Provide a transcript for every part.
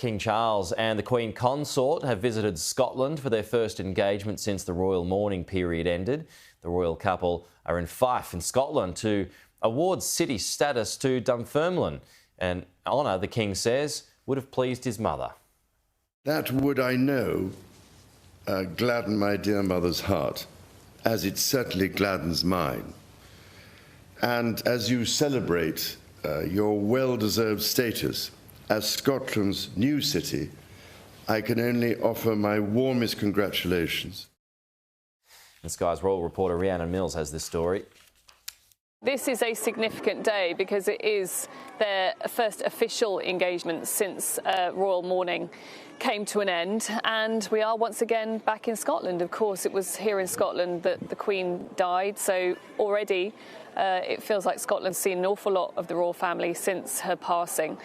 King Charles and the Queen Consort have visited Scotland for their first engagement since the royal mourning period ended. The royal couple are in Fife in Scotland to award city status to Dunfermline, an honour the King says would have pleased his mother. That would, I know, gladden my dear mother's heart, as it certainly gladdens mine. And as you celebrate your well-deserved status as Scotland's new city, I can only offer my warmest congratulations. And Sky's royal reporter Rhiannon Mills has this story. This is a significant day because it is their first official engagement since royal mourning came to an end, and we are once again back in Scotland. Of course, it was here in Scotland that the Queen died, so already it feels like Scotland's seen an awful lot of the royal family since her passing.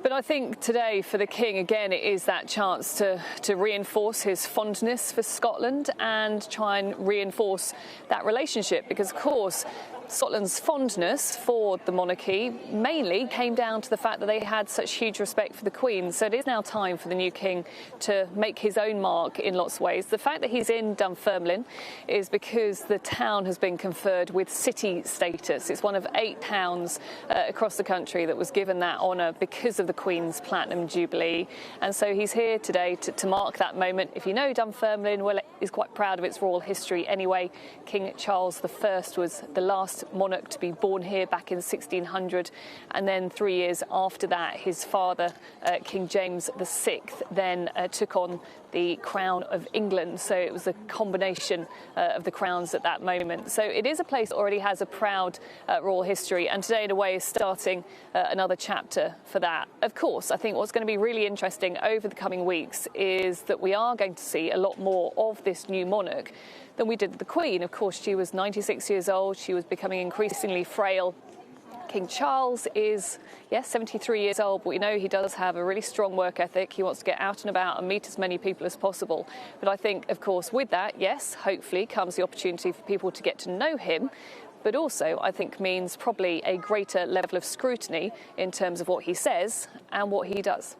But I think today for the King, again, it is that chance to reinforce his fondness for Scotland and try and reinforce that relationship, because, of course, Scotland's fondness for the monarchy mainly came down to the fact that they had such huge respect for the Queen. So it is now time for the new King to make his own mark in lots of ways. The fact that he's in Dunfermline is because the town has been conferred with city status. It's one of 8 towns across the country that was given that honour because of the Queen's Platinum Jubilee. And so he's here today to mark that moment. If you know Dunfermline, well, he's quite proud of its royal history anyway. King Charles I was the last monarch to be born here back in 1600, and then 3 years after that his father, King James VI, then took on the crown of England. So it was a combination of the crowns at that moment. So it is a place that already has a proud royal history, and today in a way is starting another chapter for that. Of course, I think what's going to be really interesting over the coming weeks is that we are going to see a lot more of this new monarch than we did with the Queen. Of course, she was 96 years old. She was becoming increasingly frail. King Charles is, yes, 73 years old, but we know he does have a really strong work ethic. He wants to get out and about and meet as many people as possible. But I think, of course, with that, yes, hopefully comes the opportunity for people to get to know him, but also I think means probably a greater level of scrutiny in terms of what he says and what he does.